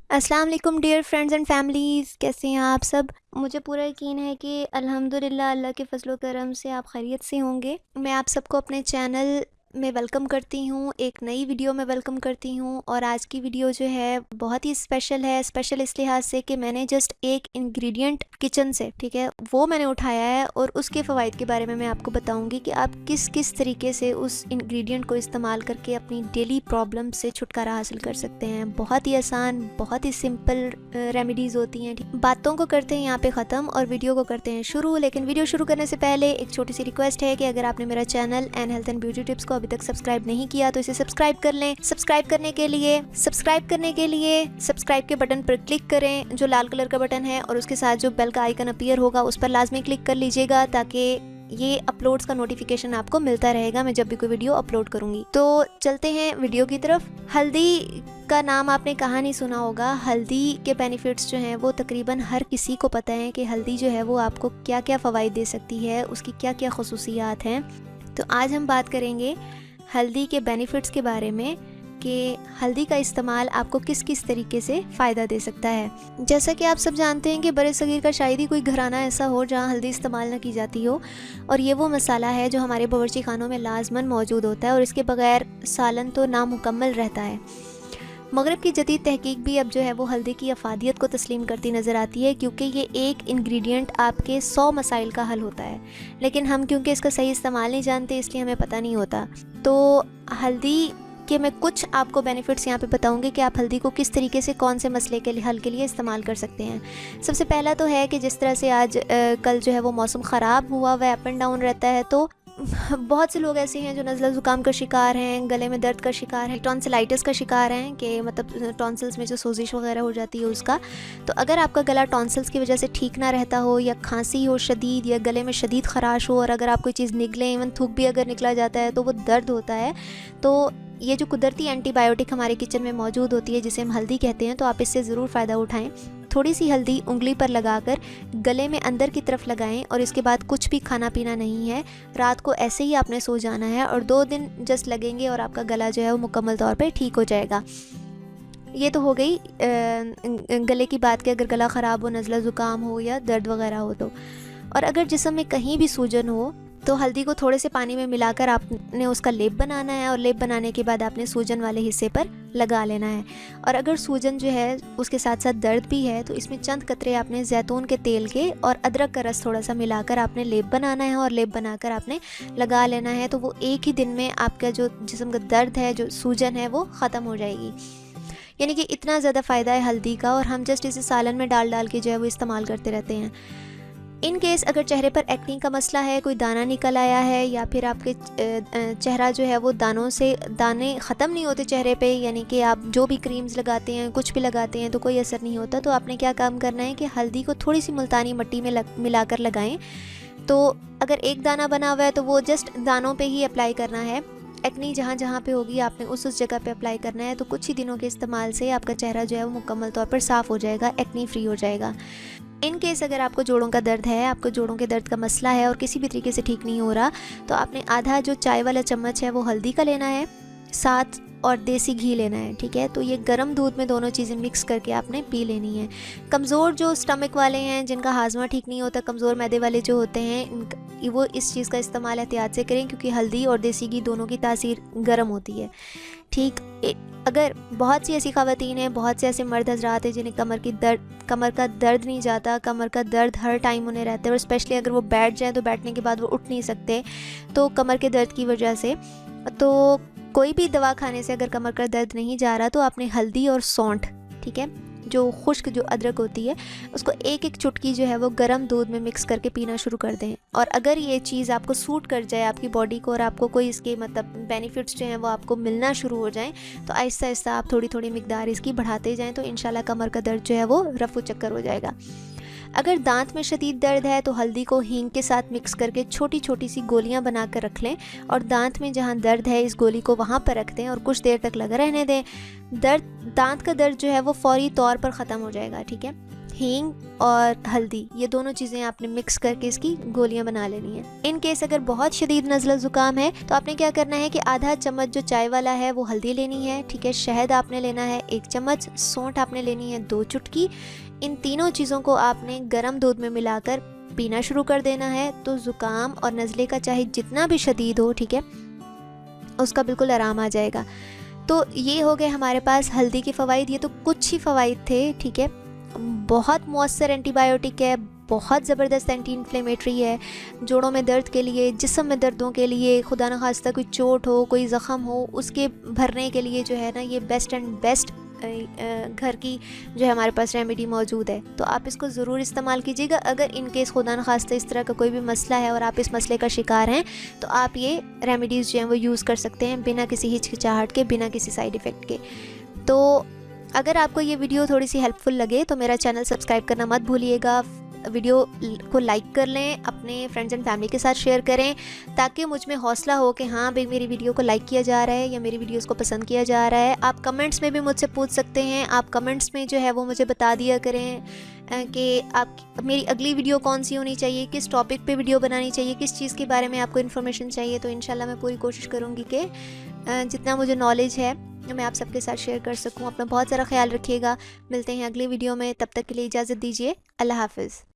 अस्सलाम वालेकुम dear friends and families, कैसे हैं आप सब। मुझे पूरा यकीन है कि अल्हम्दुलिल्लाह अल्लाह के फ़ज़ल व करम से आप खैरियत से होंगे। मैं आप सबको अपने चैनल में वेलकम करती हूँ, एक नई वीडियो में वेलकम करती हूँ। और आज की वीडियो जो है बहुत ही स्पेशल है। स्पेशल इस लिहाज से कि मैंने जस्ट एक इंग्रेडिएंट किचन से, ठीक है, वो मैंने उठाया है और उसके फ़वाइद के बारे में मैं आपको बताऊँगी कि आप किस किस तरीके से उस इंग्रेडिएंट को इस्तेमाल करके अपनी डेली प्रॉब्लम से छुटकारा हासिल कर सकते हैं। बहुत ही आसान, बहुत ही सिंपल रेमेडीज़ होती हैं। बातों को करते हैं यहाँ पे ख़त्म और वीडियो को करते हैं शुरू। लेकिन वीडियो शुरू करने से पहले एक छोटी सी रिक्वेस्ट है कि अगर आपने मेरा channel and health and beauty tips को अभी तक सब्सक्राइब नहीं किया तो इसे सब्सक्राइब कर लें। सब्सक्राइब करने के लिए सब्सक्राइब के बटन पर क्लिक करें, जो लाल कलर का बटन है, और उसके साथ जो बेल का आइकन अपीयर होगा उस पर लाजमी क्लिक कर लीजिएगा ताकि ये अपलोड्स का नोटिफिकेशन आपको मिलता रहेगा मैं जब भी कोई वीडियो अपलोड करूँगी। तो चलते हैं वीडियो की तरफ। हल्दी का नाम आपने कहाँ नहीं सुना होगा। हल्दी के बेनिफिट्स जो हैं वो तकरीबन हर किसी को पता है कि हल्दी जो है वो आपको क्या क्या फ़वाइद दे सकती है, उसकी क्या क्या खसूसियात हैं। तो आज हम बात करेंगे हल्दी के बेनिफिट्स के बारे में कि हल्दी का इस्तेमाल आपको किस किस तरीके से फ़ायदा दे सकता है। जैसा कि आप सब जानते हैं कि बड़े सगीर का शायद ही कोई घराना ऐसा हो जहां हल्दी इस्तेमाल ना की जाती हो, और ये वो मसाला है जो हमारे बावर्ची खानों में लाजमन मौजूद होता है और इसके बगैर सालन तो नामुकम्मल रहता है। मगरब की जदीद तहकीक भी अब जो है वो हल्दी की अफादियत को तस्लीम करती नज़र आती है, क्योंकि ये एक इंग्रेडिएंट आपके 100 मसाइल का हल होता है। लेकिन हम क्योंकि इसका सही इस्तेमाल नहीं जानते इसलिए हमें पता नहीं होता। तो हल्दी कि मैं कुछ आपको बेनिफिट्स यहाँ पे बताऊंगी कि आप हल्दी को किस तरीके से कौन से मसले के लिए हल के लिए इस्तेमाल कर सकते हैं। सबसे पहला तो है कि जिस तरह से आज कल जो है वो मौसम ख़राब हुआ वह अप एंड डाउन रहता है, तो बहुत से लोग ऐसे हैं जो नज़ला ज़ुकाम का शिकार हैं, गले में दर्द का शिकार हैं, टॉन्सिलाइटिस का शिकार हैं कि मतलब टॉन्सिल्स में जो सोजिश वगैरह हो जाती है उसका। तो अगर आपका गला टॉन्सिल्स की वजह से ठीक ना रहता हो, या खांसी हो शदीद, या गले में शदीद ख़राश हो, और अगर आप कोई चीज़ निगले, इवन थूक भी अगर निकला जाता है तो वो दर्द होता है, तो ये जो कुदरती एंटीबायोटिक हमारे किचन में मौजूद होती है जिसे हम हल्दी कहते हैं, तो आप इससे ज़रूर फ़ायदा उठाएं। थोड़ी सी हल्दी उंगली पर लगाकर गले में अंदर की तरफ लगाएं और इसके बाद कुछ भी खाना पीना नहीं है। रात को ऐसे ही आपने सो जाना है और 2 दिन जस्ट लगेंगे और आपका गला जो है वो मुकम्मल तौर पे ठीक हो जाएगा। ये तो हो गई गले की बात कि अगर गला ख़राब हो, नज़ला ज़ुकाम हो या दर्द वगैरह हो तो। और अगर जिस्म में कहीं भी सूजन हो तो हल्दी को थोड़े से पानी में मिलाकर आपने उसका लेप बनाना है, और लेप बनाने के बाद आपने सूजन वाले हिस्से पर लगा लेना है। और अगर सूजन जो है उसके साथ साथ दर्द भी है तो इसमें चंद कतरे आपने जैतून के तेल के और अदरक का रस थोड़ा सा मिलाकर आपने लेप बनाना है और लेप बनाकर आपने लगा लेना है। तो वो एक ही दिन में आपका जो जिस्म का दर्द है, जो सूजन है, वो ख़त्म हो जाएगी। यानी कि इतना ज़्यादा फ़ायदा है हल्दी का, और हम जस्ट इसे सालन में डाल डाल के जो है वो इस्तेमाल करते रहते हैं। इन केस अगर चेहरे पर एक्नी का मसला है, कोई दाना निकल आया है, या फिर आपके चेहरा जो है वो दानों से दाने ख़त्म नहीं होते चेहरे पे, यानी कि आप जो भी क्रीम्स लगाते हैं, कुछ भी लगाते हैं तो कोई असर नहीं होता, तो आपने क्या काम करना है कि हल्दी को थोड़ी सी मुल्तानी मिट्टी में मिलाकर लगाएं। तो अगर एक दाना बना हुआ है तो वो जस्ट दानों पे ही अप्लाई करना है। एक्नी जहाँ जहाँ पे होगी आपने उस जगह पे अप्लाई करना है। तो कुछ ही दिनों के इस्तेमाल से आपका चेहरा जो है वो मुकम्मल तौर पर साफ़ हो जाएगा, एक्नी फ्री हो जाएगा। इन केस अगर आपको जोड़ों का दर्द है, आपको जोड़ों के दर्द का मसला है और किसी भी तरीके से ठीक नहीं हो रहा, तो आपने आधा जो चाय वाला चम्मच है वो हल्दी का लेना है, साथ और देसी घी लेना है, ठीक है। तो ये गर्म दूध में दोनों चीज़ें मिक्स करके आपने पी लेनी है। कमज़ोर जो स्टमक वाले हैं, जिनका हाजमा ठीक नहीं होता, कमज़ोर मैदे वाले जो होते हैं, वो इस चीज़ का इस्तेमाल एहतियात से करें, क्योंकि हल्दी और देसी घी दोनों की तासीर गर्म होती है, ठीक। अगर बहुत सी ऐसी ख़वातीन हैं, बहुत से ऐसे मर्द हजरात हैं जिन्हें कमर का दर्द नहीं जाता, कमर का दर्द हर टाइम उन्हें रहता है, और स्पेशली अगर वो बैठ जाएँ तो बैठने के बाद वो उठ नहीं सकते, तो कमर के दर्द की वजह से, तो कोई भी दवा खाने से अगर कमर का दर्द नहीं जा रहा तो आपने हल्दी और सौंठ, ठीक है, जो खुश्क जो अदरक होती है, उसको एक एक चुटकी जो है वो गर्म दूध में मिक्स करके पीना शुरू कर दें। और अगर ये चीज़ आपको सूट कर जाए आपकी बॉडी को, और आपको कोई इसके मतलब बेनिफिट्स जो हैं वो आपको मिलना शुरू हो जाएं, तो आहिस्ता आहिस्ता आप थोड़ी थोड़ी मिकदार इसकी बढ़ाते जाएं, तो इंशाल्लाह कमर का दर्द जो है वो रफू चक्कर हो जाएगा। अगर दांत में शदीद दर्द है तो हल्दी को हींग के साथ मिक्स करके छोटी छोटी सी गोलियां बनाकर रख लें, और दांत में जहां दर्द है इस गोली को वहां पर रख दें और कुछ देर तक लगा रहने दें। दांत का दर्द जो है वो फौरी तौर पर ख़त्म हो जाएगा, ठीक है। हींग और हल्दी, ये दोनों चीज़ें आपने मिक्स करके इसकी गोलियां बना लेनी है। इन केस अगर बहुत शदीद नज़ला ज़ुकाम है तो आपने क्या करना है कि आधा चम्मच जो चाय वाला है वो हल्दी लेनी है, ठीक है। शहद आपने लेना है 1 चम्मच, सौंठ आपने लेनी है 2 चुटकी। इन तीनों चीज़ों को आपने गर्म दूध में मिलाकर पीना शुरू कर देना है। तो ज़ुकाम और नज़ले का चाहे जितना भी शदीद हो, ठीक है, उसका बिल्कुल आराम आ जाएगा। तो ये हो गए हमारे पास हल्दी के फ़वाइद। ये तो कुछ ही फ़वाइद थे, ठीक है। बहुत मौसर एंटीबायोटिक है, बहुत ज़बरदस्त एंटी इन्फ्लेमेटरी है, जोड़ों में दर्द के लिए, जिस्म में दर्दों के लिए, खुदा न खास्ता कोई चोट हो, कोई ज़ख़म हो, उसके भरने के लिए जो है ना, ये बेस्ट एंड बेस्ट घर की जो है हमारे पास रेमेडी मौजूद है। तो आप इसको ज़रूर इस्तेमाल कीजिएगा। अगर इन केस खुदा न खास्ता इस तरह का कोई भी मसला है और आप इस मसले का शिकार हैं तो आप ये रेमेडीज़ जो हैं वो यूज़ कर सकते हैं बिना किसी हिचकिचाहट के, बिना किसी साइड इफ़ेक्ट के। तो अगर आपको ये वीडियो थोड़ी सी हेल्पफुल लगे तो मेरा चैनल सब्सक्राइब करना मत भूलिएगा। वीडियो को लाइक कर लें, अपने फ्रेंड्स एंड फैमिली के साथ शेयर करें, ताकि मुझ में हौसला हो कि हाँ भाई मेरी वीडियो को लाइक किया जा रहा है या मेरी वीडियोस को पसंद किया जा रहा है। आप कमेंट्स में भी मुझसे पूछ सकते हैं। आप कमेंट्स में जो है वो मुझे बता दिया करें कि आप मेरी अगली वीडियो कौन सी होनी चाहिए, किस टॉपिक पे वीडियो बनानी चाहिए, किस चीज़ के बारे में आपको इन्फॉर्मेशन चाहिए। तो इंशाल्लाह मैं पूरी कोशिश करूँगी कि जितना मुझे नॉलेज है मैं आप सबके साथ शेयर कर सकूँ। अपना बहुत सारा ख्याल रखिएगा। मिलते हैं अगली वीडियो में, तब तक के लिए इजाज़त दीजिए। अल्लाह हाफ़िज़।